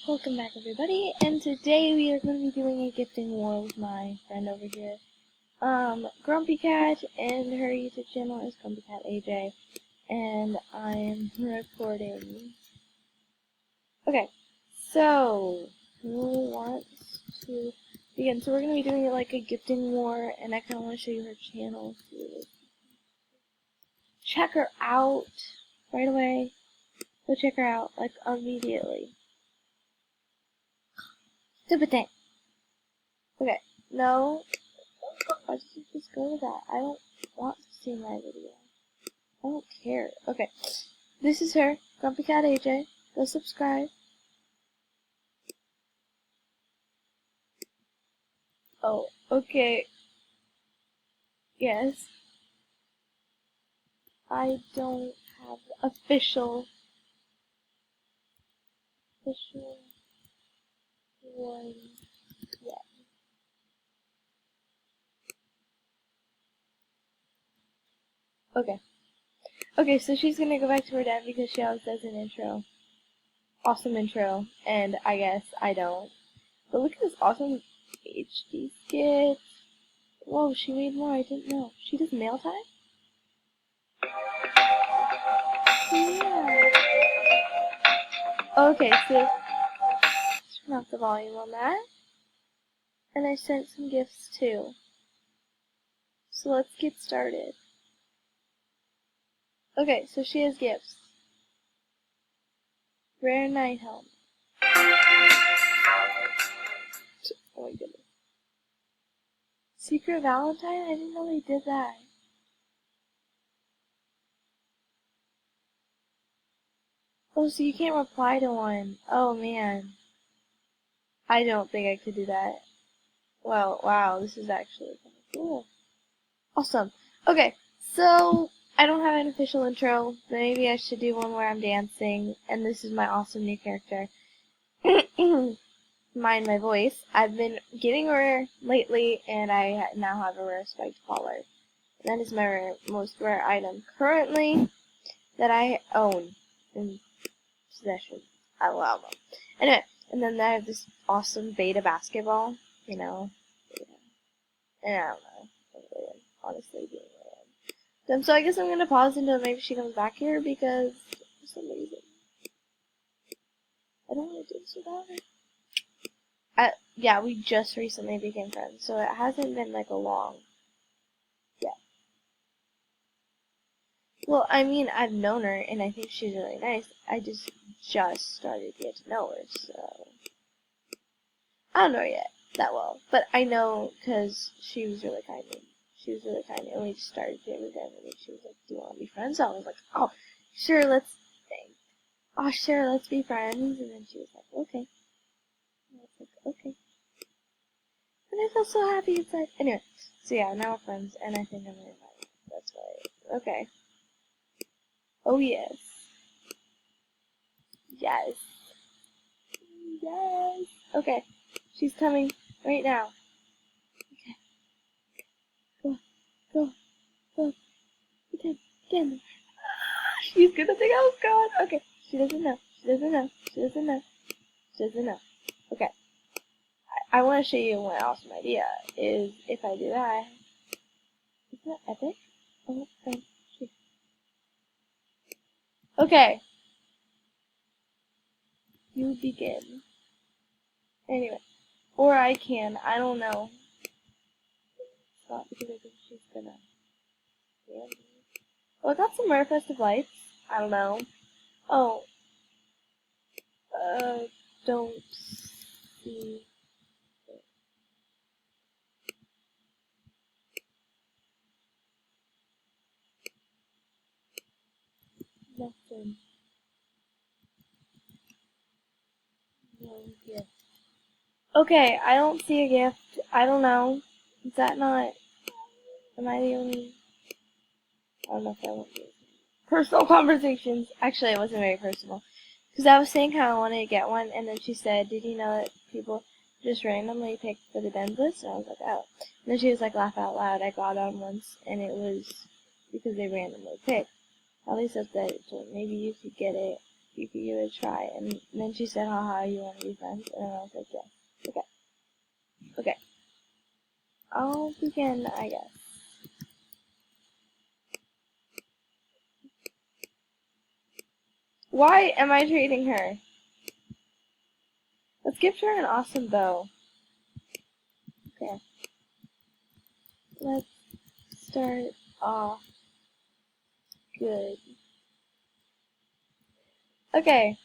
Welcome back, everybody, and today we are going to be doing a gifting war with my friend over here, Grumpicat, and her YouTube channel is Grumpicat AJ, and I am recording. Okay, so who wants to begin? So we're going to be doing it like a gifting war, and I kind of want to show you her channel too. Check her out right away. Go check her out, like, immediately. Stupid thing. Okay, no. I just go to that. I don't want to see my video. I don't care. Okay, this is her, Grumpicat AJ. Go subscribe. Oh, okay. Yes. I don't have official one yet. Okay. Okay, so she's gonna go back to her dad because she always does an intro. Awesome intro, and I guess I don't. But look at this awesome HD skit. Whoa, she made more, I didn't know. She does nail time? Yeah. Okay, so turn off the volume on that. And I sent some gifts too. So let's get started. Okay, so she has gifts. Rare night helmet. Oh my goodness. Secret Valentine? I didn't know they did that. Oh, so you can't reply to one. Oh man. I don't think I could do that. Well, wow, this is actually kind of cool. Awesome. Okay, so I don't have an official intro, but maybe I should do one where I'm dancing, and this is my awesome new character. Mind my voice. I've been getting rare lately, and I now have a rare spiked collar. That is my most rare item currently that I own in possession. I love them. Anyway, and then I have this awesome beta basketball, you know. And I don't know. Honestly, being random. So I guess I'm gonna pause until maybe she comes back here because for some reason I don't want to do this without her. Yeah, we just recently became friends, so it hasn't been like a long. Yeah. Well, I mean, I've known her, and I think she's really nice. I just started to get to know her, so I don't know her yet that well, but I know because she was really kind to me. She was really kind, and we just started jamming together, and she was like, do you want to be friends? So I was like, oh, sure, let's be friends, and then she was like, okay. And I was like, okay. And I felt so happy inside. Anyway, so yeah, now we're friends, and I think I'm gonna invite her. That's right. Okay. Oh, yes. Yes. Yes. Okay. She's coming right now. Okay. Go. Get in. She's gonna think I was gone. Okay. She doesn't know. Okay. I want to show you my awesome idea is if I do that. Isn't that epic? Oh, okay. You begin. Anyway. Or I can. I don't know. It's not because I think she's gonna. Oh, I got some rare festive lights. I don't know. Oh. Don't see. Nothing. No gift. Okay, I don't see a gift. I don't know. Is that not? Am I the only? I don't know if I want to. Personal conversations. Actually, it wasn't very personal. Because I was saying how I wanted to get one, and then she said, did you know that people just randomly pick for the bend list? And I was like, oh. And then she was like, laugh out loud. I got on once, and it was because they randomly picked. At least that's that. So maybe you could get it you could give it a try. And then she said, haha, you want to be friends? And I was like, yes. Okay. Okay. I'll begin, I guess. Why am I trading her? Let's give her an awesome bow. Okay. Let's start off good. Okay.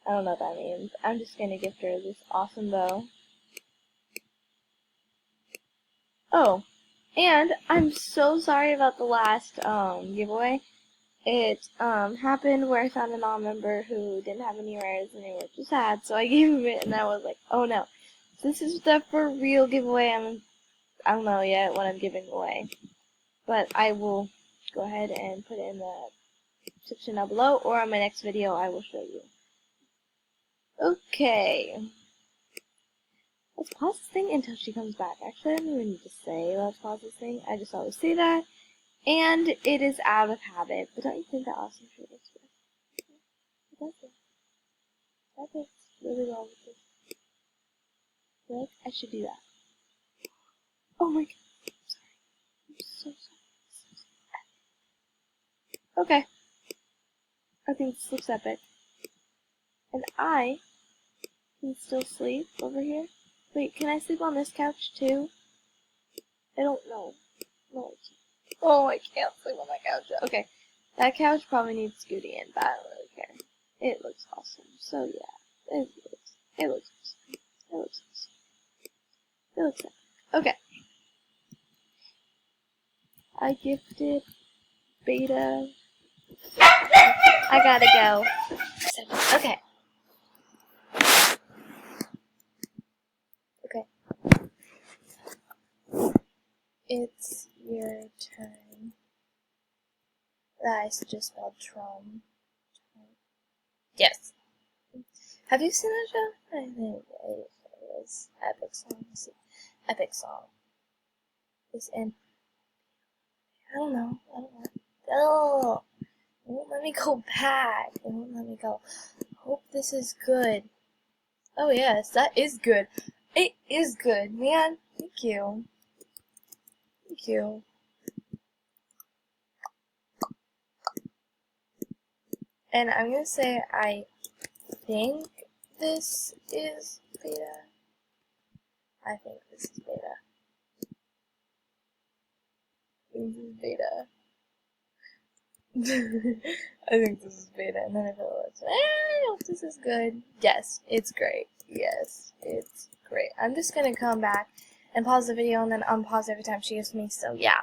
I don't know what that means. I'm just gonna gift her this awesome bow. Oh, and I'm so sorry about the last giveaway. It happened where I found a non-member who didn't have any rares and they were just sad, so I gave him it and I was like, oh no. So this is the for real giveaway. I don't know yet what I'm giving away. But I will go ahead and put it in the description down below, or on my next video I will show you. Okay. Let's pause this thing until she comes back. Actually, I don't even need to say let's pause this thing. I just always say that. And it is out of habit. But don't you think that awesome shirt looks good? It does it. That fits really well with this. I feel like I should do that. Oh my god. I'm sorry. I'm so sorry. Okay. I think this looks epic. And I can still sleep over here. Wait, can I sleep on this couch too? I don't know. No, I can't. Oh, I can't sleep on that couch. Okay. That couch probably needs Scooty in, but I don't really care. It looks awesome. So yeah. It looks awesome. It looks awesome. It looks awesome. Okay. I gifted Beta. I gotta go. Okay. Okay. It's your turn. I just spelled Trom. Yes. Have you seen that show? I think it was epic song. Epic song. It's in. I don't know. Oh, it won't let me go back. It won't let me go. Hope this is good. Oh yes, that is good. It is good, man. Thank you. Thank you. And I'm gonna say I think this is beta. I think this is beta. This is beta. I think this is beta, and then I feel like, I hope this is good. Yes, it's great. Yes, it's great. I'm just gonna come back and pause the video and then unpause every time she gives me, so yeah.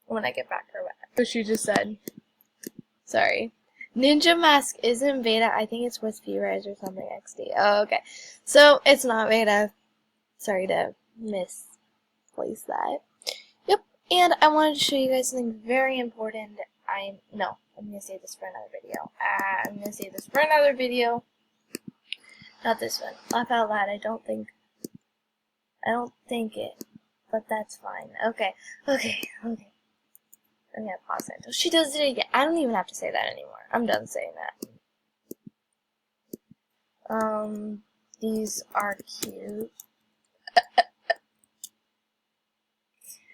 When I get back her back. So she just said, sorry. Ninja Mask isn't beta. I think it's with P-Rise or something XD. Oh, okay. So, it's not beta. Sorry to misplace that. Yep. And I wanted to show you guys something very important. I'm going to save this for another video. I'm going to save this for another video. Not this one. Laugh out loud. I don't think it. But that's fine. Okay. I'm gonna pause it until she does it again. I don't even have to say that anymore. I'm done saying that. These are cute.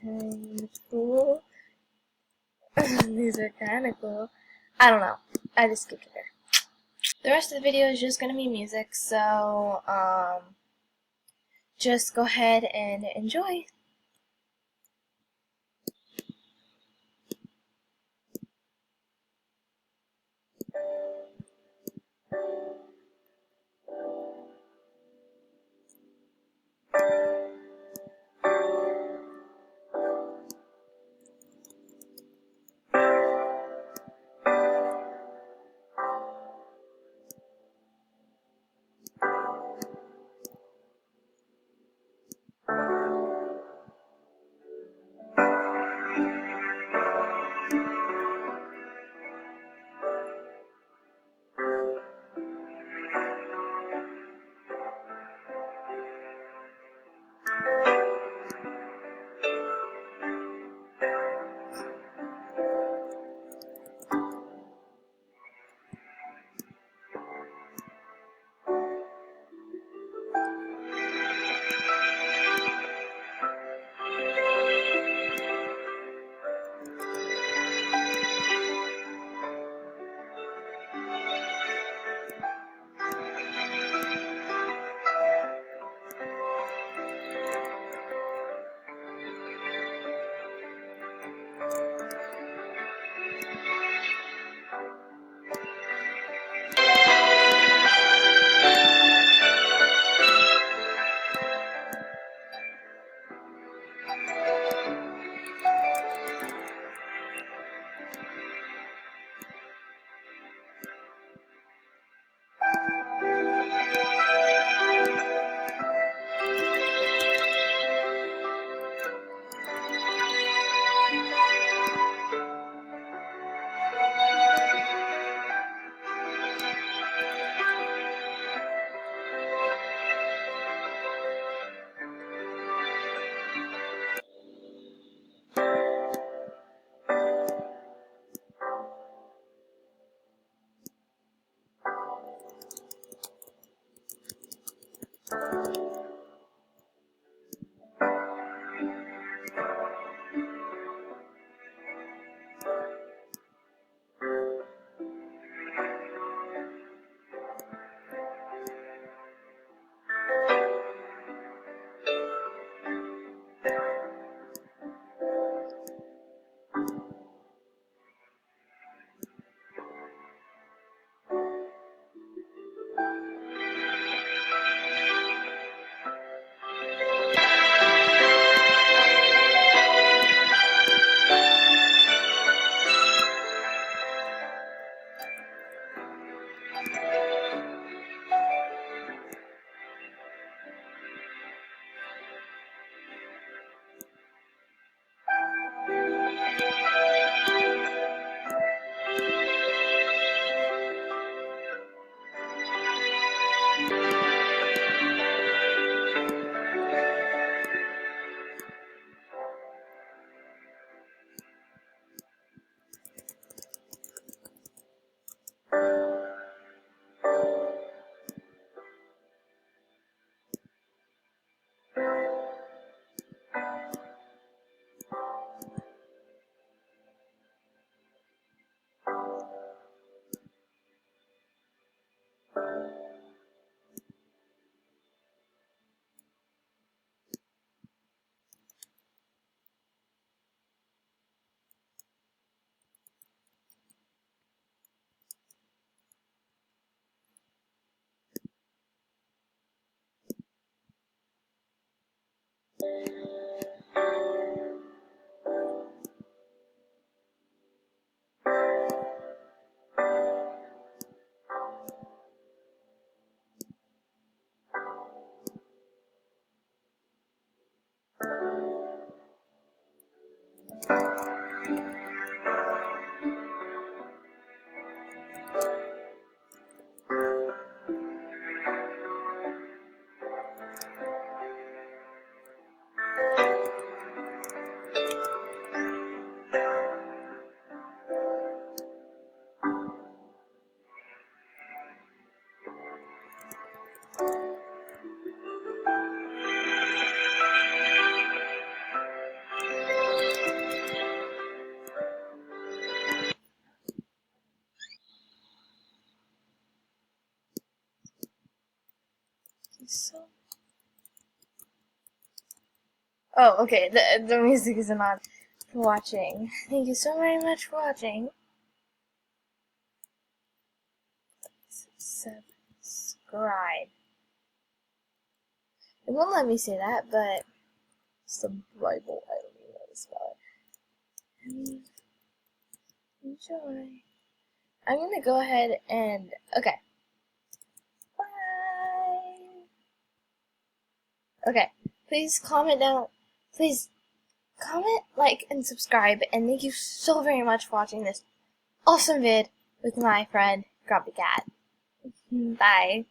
Kind of cool. These are kind of cool. I don't know. I just skipped it there. The rest of the video is just gonna be music, so just go ahead and enjoy. So. Oh, okay. The music isn't on for watching. Thank you so very much for watching. Subscribe. It won't let me say that, but it's the Bible. I don't even know how to spell it. Enjoy. I'm gonna go ahead and okay. Bye. Okay. Please comment down. Please comment, like, and subscribe. And thank you so very much for watching this awesome vid with my friend Grumpicat. Bye.